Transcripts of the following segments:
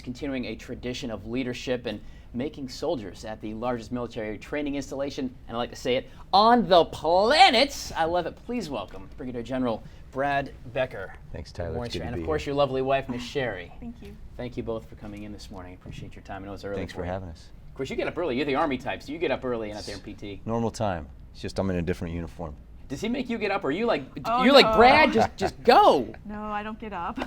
continuing a tradition of leadership and making soldiers at the largest military training installation, and I like to say it, on the planet. I love it. Please welcome Brigadier General Brad Becker. Thanks, Tyler. Morning, It's good to and be of course, here. your lovely wife, Miss Sherry. Thank you. Thank you both for coming in this morning. I appreciate your time. I know it's early. Thanks for having us. Of course, you get up early. You're the Army type, so you get up early and out there in PT. Normal time. It's just I'm in a different uniform. Does he make you get up, or are you like, Oh, you're like, no. Brad, just go. No, I don't get up.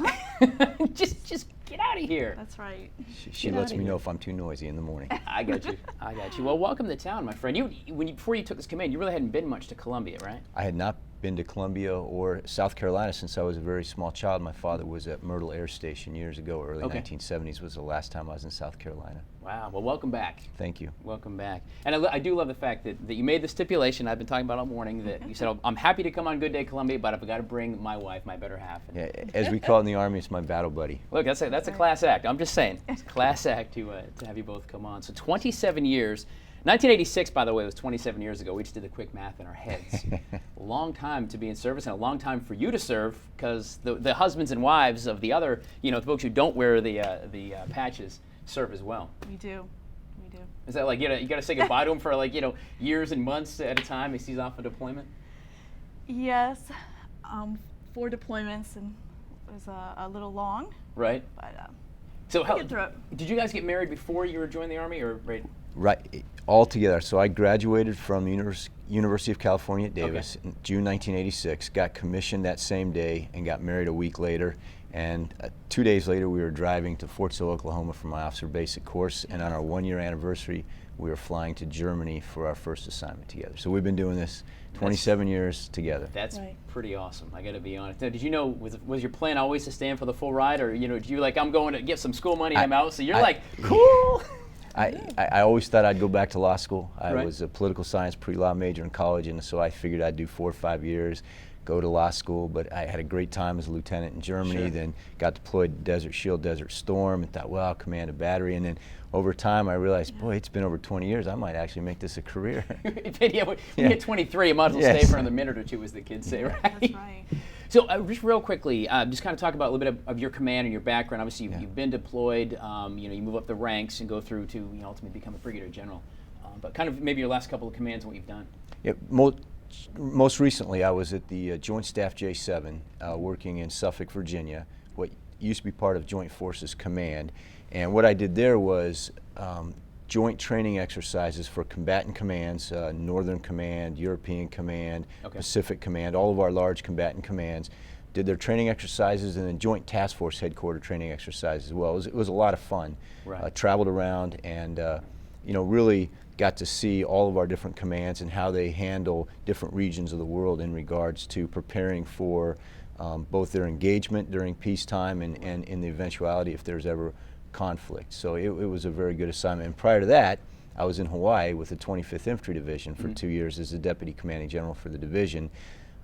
just get out of here. That's right. She Get lets outta me here. know if I'm too noisy in the morning. I got you. I got you. Well, welcome to town, my friend. Before you took this command, you really hadn't been much to Columbia, right? I had not been to Columbia or South Carolina since I was a very small child. My father was at Myrtle Air Station years ago. Early Okay. 1970s was the last time I was in South Carolina. Wow. Well, welcome back. Thank you. Welcome back. And I do love the fact that you made the stipulation I've been talking about all morning, that you said, oh, I'm happy to come on Good Day Columbia, but I've got to bring my wife, my better half. And Yeah, as we call it in the Army, it's my battle buddy. look, that's a class act. I'm just saying. It's a class act to have you both come on. So 27 years. 1986, by the way, was 27 years ago. We just did the quick math in our heads. A long time to be in service, and a long time for you to serve, because the husbands and wives of the other, the folks who don't wear the patches serve as well. We do. We do. Is that like you got to say goodbye to him for years and months at a time as he's off on deployment? Yes. 4 deployments, and it was a little long, Right. but So get through it. did you guys get married before you were joining the Army, or right? Right, all together. So I graduated from the University of California at Davis in June 1986, got commissioned that same day, and got married a week later. And 2 days later, we were driving to Fort Sill, Oklahoma for my officer basic course. And on our 1-year anniversary, we were flying to Germany for our first assignment together. So we've been doing this 27 years together. That's Right. pretty awesome. I got to be honest. Now, did you know, was your plan always to stay in for the full ride, or did you I'm going to get some school money and I'm out? So you're cool. I always thought I'd go back to law school. I Right. was a political science pre-law major in college, and so I figured I'd do 4 or 5 years, go to law school. But I had a great time as a lieutenant in Germany, Sure. then got deployed to Desert Shield, Desert Storm, and thought, well, I'll command a battery. And then over time, I realized, boy, it's been over 20 years. I might actually make this a career. When you hit 23, you might as well stay Yes. for another minute or two, as the kids say, right? That's right. So just real quickly, just kind of talk about a little bit of your command and your background. Obviously, you've been deployed. You move up the ranks and go through to ultimately become a brigadier general. But kind of maybe your last couple of commands and what you've done. Yeah, most recently, I was at the Joint Staff J7, working in Suffolk, Virginia, what used to be part of Joint Forces Command. And what I did there was joint training exercises for combatant commands, Northern Command, European Command, Okay. Pacific Command, all of our large combatant commands. Did their training exercises, and then Joint Task Force Headquarter training exercises as well. It was a lot of fun. Right. Traveled around and really got to see all of our different commands and how they handle different regions of the world in regards to preparing for both their engagement during peacetime and in the eventuality if there's ever conflict. So it was a very good assignment. And prior to that, I was in Hawaii with the 25th Infantry Division for 2 years as the Deputy Commanding General for the division.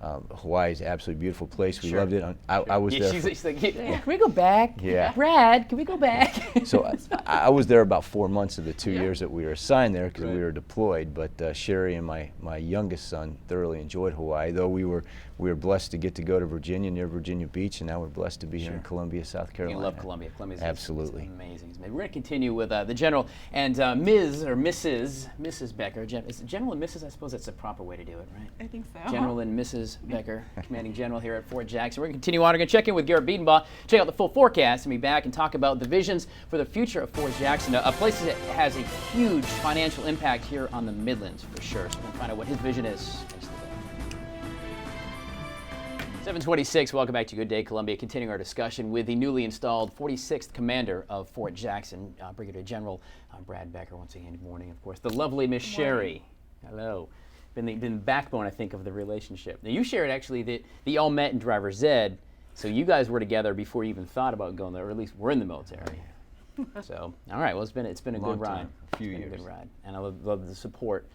Hawaii is an absolutely beautiful place. We Sure. loved it. I was there. She's like, can we go back? Yeah. Brad, can we go back? So I was there about 4 months of the 2 years that we were assigned there because Right. we were deployed. But Sherry and my youngest son thoroughly enjoyed Hawaii, though we were blessed to get to go to Virginia, near Virginia Beach, and now we're blessed to be here in Columbia, South You Carolina. love Columbia. Columbia's Absolutely. it's amazing. We're going to continue with the general and Ms. or Mrs. Becker. Is it General and Mrs.? I suppose that's the proper way to do it, right? I think so. General and Mrs. Becker, Commanding General here at Fort Jackson. We're going to continue on. We're going to check in with Garrett Biedenbaugh, check out the full forecast, and be back and talk about the visions for the future of Fort Jackson, a place that has a huge financial impact here on the Midlands for sure. So we're going to find out what his vision is. 726, welcome back to Good Day Columbia. Continuing our discussion with the newly installed 46th Commander of Fort Jackson, Brigadier General Brad Becker. Once again, good morning, of course. The lovely Miss Sherry. Hello. Been the backbone, I think, of the relationship. Now, you shared actually that you all met in Driver's Ed, so you guys were together before you even thought about going there, or at least were in the military. So, all right, well, it's been a Long good ride. time, a few It's been years. a good ride, and I love the support.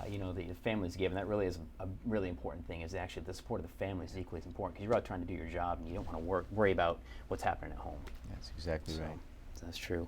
The families give, and that really is a really important thing. Is actually the support of the family is equally as important because you're out trying to do your job and you don't want to worry about what's happening at home. That's exactly right. So that's true.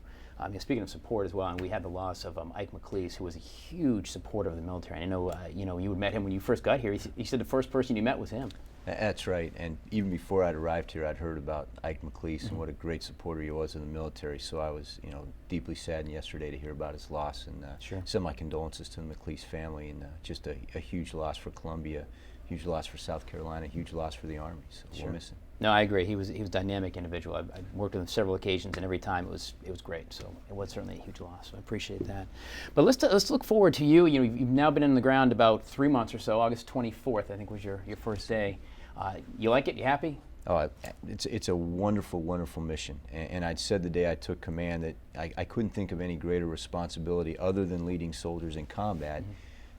Speaking of support as well, and we had the loss of Ike McLeese, who was a huge supporter of the military. And I know you had met him when you first got here. He said the first person you met was him. That's right. And even before I'd arrived here, I'd heard about Ike McLeese and what a great supporter he was in the military. So I was, deeply saddened yesterday to hear about his loss, and Sure. send my condolences to the McLeese family. And just a huge loss for Columbia, huge loss for South Carolina, huge loss for the Army. So Sure. we'll miss him. No, I agree. He was a dynamic individual. I worked with him several occasions, and every time it was great. So it was certainly a huge loss. So I appreciate that. But let's look forward to you. You've now been in the ground about 3 months or so. August 24th, I think, was your first day. You like it? You happy? Oh, it's a wonderful, wonderful mission. And I'd said the day I took command that I couldn't think of any greater responsibility other than leading soldiers in combat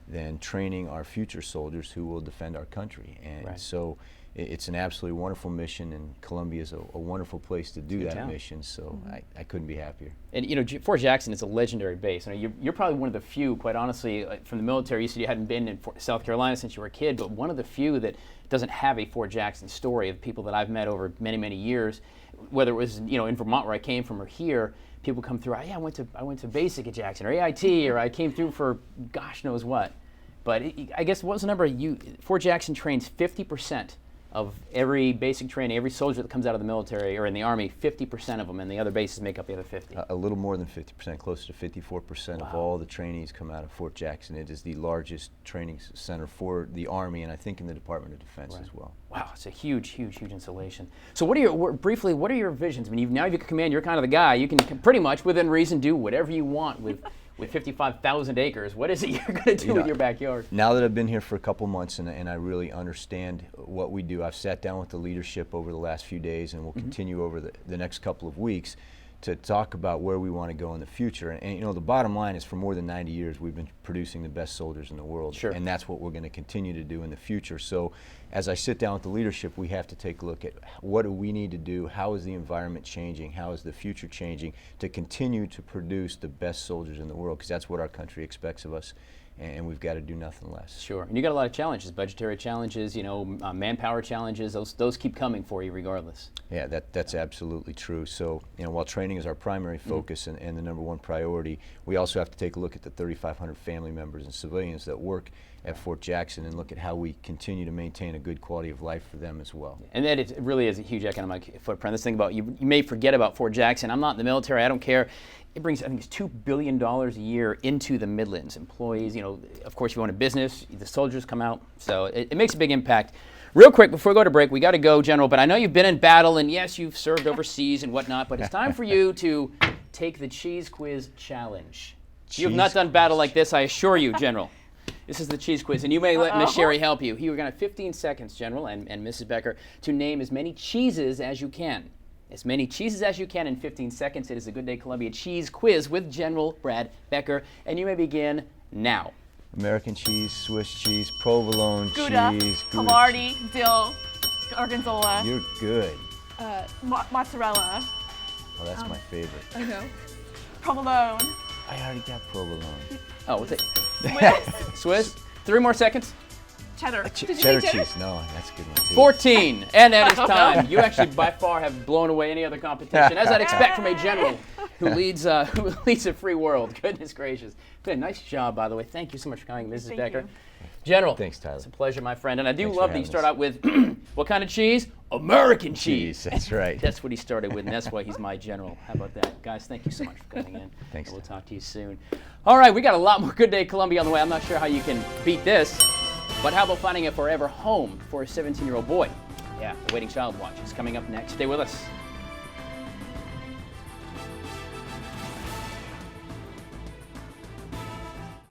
than training our future soldiers who will defend our country. And Right. so it's an absolutely wonderful mission, and Columbia is a wonderful place to do that town. mission. So I couldn't be happier. And Fort Jackson is a legendary base. You're probably one of the few, quite honestly, from the military. You said you hadn't been in South Carolina since you were a kid, but one of the few that doesn't have a Fort Jackson story. Of people that I've met over many, many years, whether it was in Vermont where I came from or here, people come through. Yeah, I went to basic at Jackson or AIT, or I came through for gosh knows what. But I guess what was the number? Fort Jackson trains 50% of every basic training, every soldier that comes out of the military or in the Army, 50% of them, and the other bases make up the other 50. A little more than 50%, closer to 54% of all the trainees come out of Fort Jackson. It is the largest training center for the Army, and I think in the Department of Defense as well. Wow, it's a huge, huge, huge installation. So what are your visions? I mean, now you can command, you're kind of the guy. You can pretty much, within reason, do whatever you want with 55,000 acres. What is it you're going to do with your backyard? Now that I've been here for a couple months and I really understand what we do, I've sat down with the leadership over the last few days, and we'll continue over the next couple of weeks to talk about where we want to go in the future. And the bottom line is, for more than 90 years, we've been producing the best soldiers in the world. Sure. And that's what we're going to continue to do in the future. So as I sit down with the leadership, we have to take a look at what do we need to do, how is the environment changing, how is the future changing to continue to produce the best soldiers in the world, because that's what our country expects of us. And we've got to do nothing less. Sure, and you got a lot of challenges, budgetary challenges, manpower challenges. Those keep coming for you regardless. Yeah, that's absolutely true. So, while training is our primary focus and the number one priority, we also have to take a look at the 3,500 family members and civilians that work at Fort Jackson and look at how we continue to maintain a good quality of life for them as well. And that it really is a huge economic footprint. This thing about you may forget about Fort Jackson. I'm not in the military. I don't care. It brings, I think, it's $2 billion a year into the Midlands. Employees, of course, you own a business, the soldiers come out, so it makes a big impact. Real quick, before we go to break, we got to go, General, but I know you've been in battle, and yes, you've served overseas and whatnot, but it's time for you to take the Cheese Quiz Challenge. You have not done battle like this, I assure you, General. This is the cheese quiz, and you may let Miss Sherry help you. You're going to have 15 seconds, General, and Mrs. Becker, to name as many cheeses as you can. As many cheeses as you can in 15 seconds. It is a Good Day Columbia cheese quiz with General Brad Becker, and you may begin now. American cheese, Swiss cheese, provolone Gouda, cheese, Havarti, dill, gorgonzola, You're good. mozzarella. Oh, that's my favorite. I know. Provolone. I already got provolone. Oh, we'll take Swiss. Swiss. 3 more seconds. Cheddar. Did you Cheddar say cheese. No, that's a good one too. 14, and that is time. You actually, by far, have blown away any other competition, as I'd expect from a general who leads a free world. Goodness gracious. Good, nice job, by the way. Thank you so much for coming, Mrs. Thank Becker. you. General. Thanks, Tyler. It's a pleasure, my friend. And I do Thanks for love that you having start us. out with, what kind of cheese? American cheese. That's right. That's what he started with, and that's why he's my general. How about that? Guys, thank you so much for coming in. Thanks, And we'll Tyler. talk to you soon. All right, we got a lot more Good Day Columbia on the way. I'm not sure how you can beat this, but how about finding a forever home for a 17-year-old boy? Yeah, the Waiting Child Watch is coming up next. Stay with us.